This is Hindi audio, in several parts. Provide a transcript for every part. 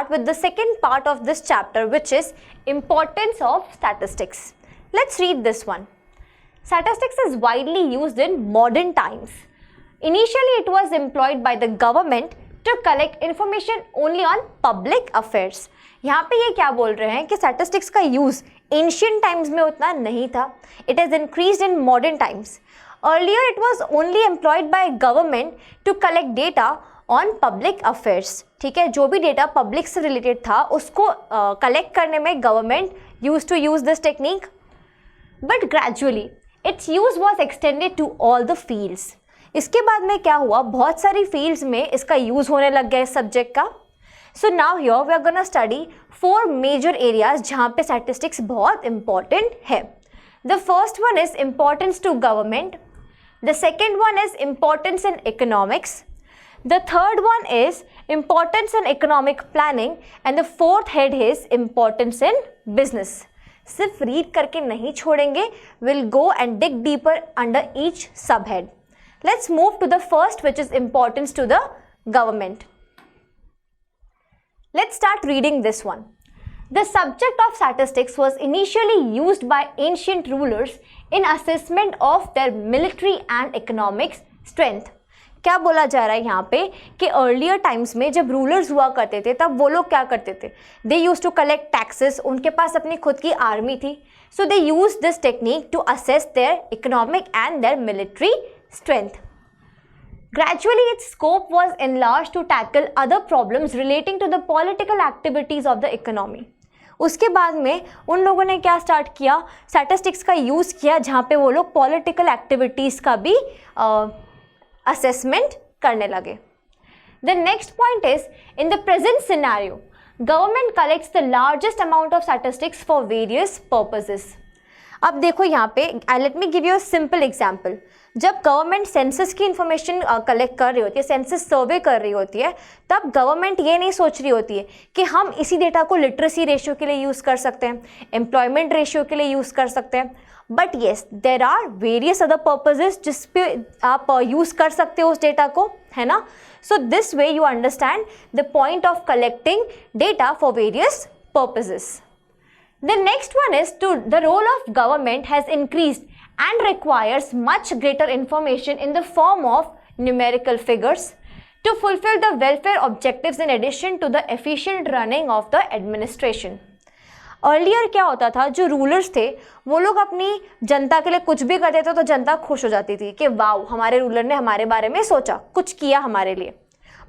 start with the second part of this chapter, which is importance of statistics. Let's read this one. Statistics is widely used in modern times. Initially, it was employed by the government to collect information only on public affairs. यहाँ पे ये क्या बोल रहे हैं कि statistics का use ancient times में उतना नहीं था. It has increased in modern times. Earlier, it was only employed by government to collect data on public affairs. ठीक है, जो भी डेटा पब्लिक से रिलेटेड था उसको कलेक्ट करने में government used to use this technique. But gradually, its use was extended to all the fields. इसके बाद में क्या हुआ, बहुत सारी फील्ड्स में इसका यूज होने लग गया इस सब्जेक्ट का. So now here we are gonna study 4 major areas जहाँ पे स्टैटिस्टिक्स बहुत इंपॉर्टेंट है. The first one is importance to government, the second one is importance in economics, the third one is importance in economic planning and the fourth head is importance in business. सिर्फ रीड करके नहीं छोड़ेंगे, will go and dig deeper under each sub head. Let's move to the first, which is importance to the government. Let's start reading this one. The subject of statistics was initially used by ancient rulers in assessment of their military and economic strength. क्या बोला जा रहा है यहाँ पे कि अर्लियर टाइम्स में जब रूलर्स हुआ करते थे तब वो लोग क्या करते थे, they used to collect taxes, उनके पास अपनी खुद की आर्मी थी. So they use this technique to assess their economic and their military strength. Gradually, its scope was enlarged to tackle other problems relating to the political activities of the economy. उसके बाद में उन लोगों ने क्या स्टार्ट किया, स्टैटिस्टिक्स का यूज़ किया जहाँ पे वो लोग पॉलिटिकल एक्टिविटीज़ का भी असेसमेंट करने लगे. The next point is, in the present scenario, government collects the largest amount of statistics for various purposes. अब देखो यहाँ पे, let me give you a simple example. जब गवर्नमेंट सेंसस की इंफॉर्मेशन कलेक्ट कर रही होती है, सेंसस सर्वे कर रही होती है, तब गवर्नमेंट ये नहीं सोच रही होती है कि हम इसी डेटा को लिटरेसी रेशियो के लिए यूज़ कर सकते हैं, एम्प्लॉयमेंट रेशियो के लिए यूज़ कर सकते हैं. But yes, there are various other purposes जिस पे आप यूज़ कर सकते हो उस डेटा को, है ना. So this way you understand the point of collecting data for various purposes. The next one is the role of government has increased and requires much greater information in the form of numerical figures to fulfill the welfare objectives in addition to the efficient running of the administration. Earlier क्या होता था, जो रूलर्स थे वो लोग अपनी जनता के लिए कुछ भी करते थे तो जनता खुश हो जाती थी कि वाओ, हमारे रूलर ने हमारे बारे में सोचा, कुछ किया हमारे लिए.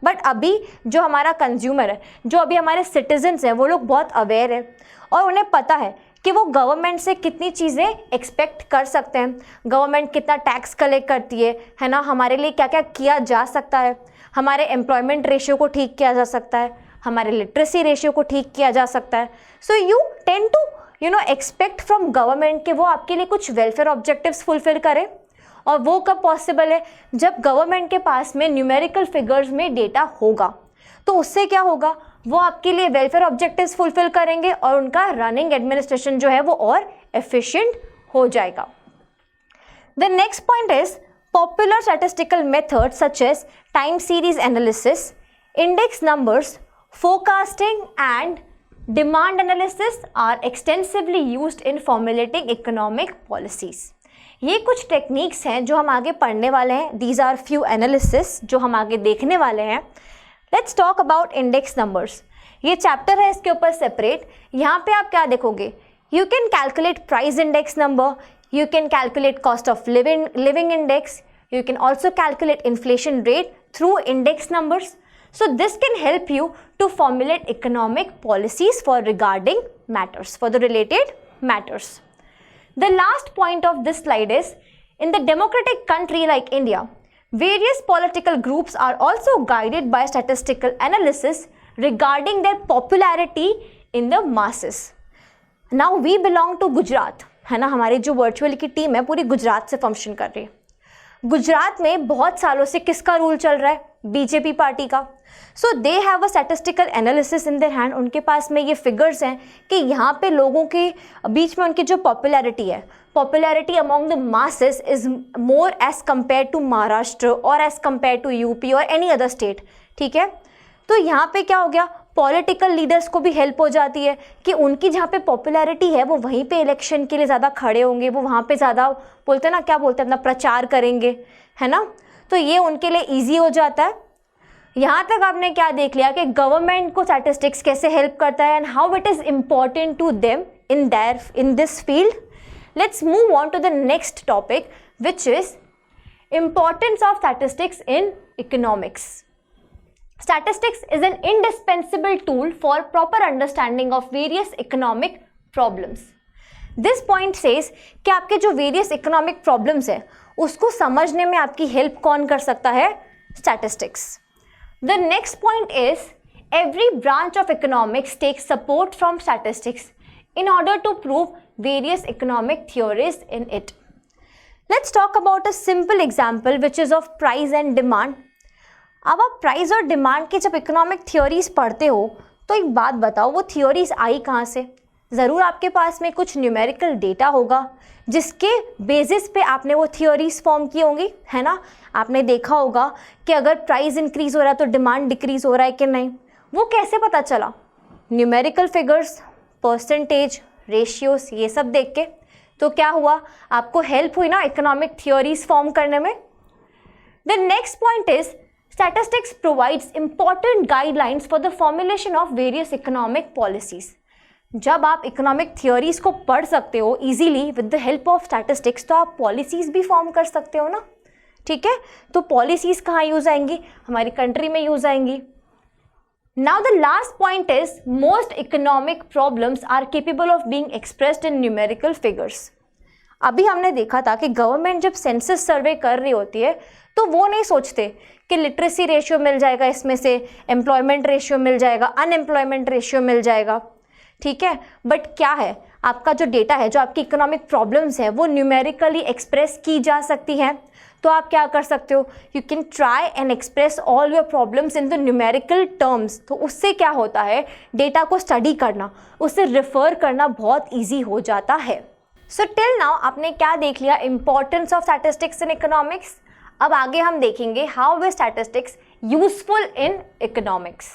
बट अभी जो हमारा कंज्यूमर है, जो अभी हमारे सिटीजन्स हैं, वो लोग बहुत अवेयर है और उन्हें पता है कि वो गवर्नमेंट से कितनी चीज़ें एक्सपेक्ट कर सकते हैं, गवर्नमेंट कितना टैक्स कलेक्ट करती है ना, हमारे लिए क्या क्या किया जा सकता है, हमारे एम्प्लॉयमेंट रेशियो को ठीक किया जा सकता है, हमारे लिटरेसी रेशियो को ठीक किया जा सकता है. So you tend to expect from government कि वो आपके लिए कुछ वेलफेयर ऑब्जेक्टिव्स फुलफिल करे. और वो कब पॉसिबल है, जब गवर्नमेंट के पास में न्यूमेरिकल फिगर्स में डेटा होगा. तो उससे क्या होगा, वो आपके लिए वेलफेयर ऑब्जेक्टिव्स फुलफिल करेंगे और उनका रनिंग एडमिनिस्ट्रेशन जो है वो और एफिशिएंट हो जाएगा. The next point is popular statistical methods such as time series analysis, index numbers, forecasting and demand analysis are extensively used in formulating economic policies. ये कुछ टेक्निक्स हैं जो हम आगे पढ़ने वाले हैं. दीज आर फ्यू एनालिसिस जो हम आगे देखने वाले हैं. Let's talk about index numbers. ये चैप्टर है इसके ऊपर सेपरेट. यहाँ पे आप क्या देखोगे, you can calculate price index number, you can calculate cost of living index, you can also calculate inflation rate through index numbers. So this can help you to formulate economic policies for regarding matters, for the related matters. The last point of this slide is, in the democratic country like India, various political groups are also guided by statistical analysis regarding their popularity in the masses. Now we belong to Gujarat, है ना. हमारी जो वर्चुअल की टीम है पूरी गुजरात से फंक्शन कर रही है. गुजरात में बहुत सालों से किसका रूल चल रहा है, बीजेपी पार्टी का. So they have a statistical analysis in their hand. उनके पास में ये फिगर्स हैं कि यहाँ पे लोगों के बीच में उनकी जो पॉपुलैरिटी है, popularity among the masses is more as compare to Maharashtra और एज कम्पेयर टू यूपी और एनी अदर स्टेट. ठीक है, तो यहाँ पे क्या हो गया, पॉलिटिकल लीडर्स को भी हेल्प हो जाती है कि उनकी जहाँ पे पॉपुलैरिटी है वो वहीं पे इलेक्शन के लिए ज़्यादा खड़े होंगे, वो वहाँ पे ज़्यादा बोलते हैं ना, क्या बोलते हैं, अपना प्रचार करेंगे, है ना। तो ये उनके लिए ईजी हो जाता है। यहाँ तक आपने क्या देख लिया कि गवर्नमेंट को स्टैटिस्टिक्स कैसे हेल्प करता है and how it is important to them in this field. Let's move on to the next topic which is importance of statistics in economics. Statistics is an indispensable tool for proper understanding of various economic problems. This point says कि आपके जो various economic problems है उसको समझने में आपकी help कौन कर सकता है? Statistics. The next point is every branch of economics takes support from statistics in order to prove various economic theories in it. Let's talk about a simple example which is of price and demand. अब आप प्राइस और डिमांड की जब इकोनॉमिक थ्योरीज पढ़ते हो तो एक बात बताओ, वो थ्योरीज आई कहाँ से? ज़रूर आपके पास में कुछ न्यूमेरिकल डेटा होगा जिसके बेसिस पे आपने वो थ्योरीज फॉर्म की होंगी, है ना। आपने देखा होगा कि अगर प्राइस इंक्रीज़ हो रहा है तो डिमांड डिक्रीज़ हो रहा है कि नहीं। वो कैसे पता चला? न्यूमेरिकल फिगर्स, परसेंटेज, रेशियोज, ये सब देख के। तो क्या हुआ, आपको हेल्प हुई ना इकोनॉमिक थ्योरीज फॉर्म करने में। The next point is statistics provides important guidelines for the formulation of various economic policies. जब आप इकोनॉमिक थ्योरीज को पढ़ सकते हो easily with the help of statistics तो आप पॉलिसीज भी फॉर्म कर सकते हो ना, ठीक है। तो पॉलिसीज कहाँ यूज आएंगी? हमारी कंट्री में यूज आएंगी। Now the last point is most economic problems are capable of being expressed in numerical figures. अभी हमने देखा था कि गवर्नमेंट जब सेंसस सर्वे कर रही होती है तो वो नहीं सोचते कि लिटरेसी रेशियो मिल जाएगा, इसमें से एम्प्लॉयमेंट रेशियो मिल जाएगा, अनएम्प्लॉयमेंट रेशियो मिल जाएगा, ठीक है। बट क्या है, आपका जो डेटा है, जो आपकी इकोनॉमिक प्रॉब्लम्स है वो न्यूमेरिकली एक्सप्रेस की जा सकती हैं। तो आप क्या कर सकते हो, you can try and express all your problems in the numerical terms. तो उससे क्या होता है, डेटा को स्टडी करना, उससे रेफर करना बहुत ईजी हो जाता है। सो टिल नाउ आपने क्या देख लिया, importance of statistics in economics. अब आगे हम देखेंगे how is statistics useful in economics.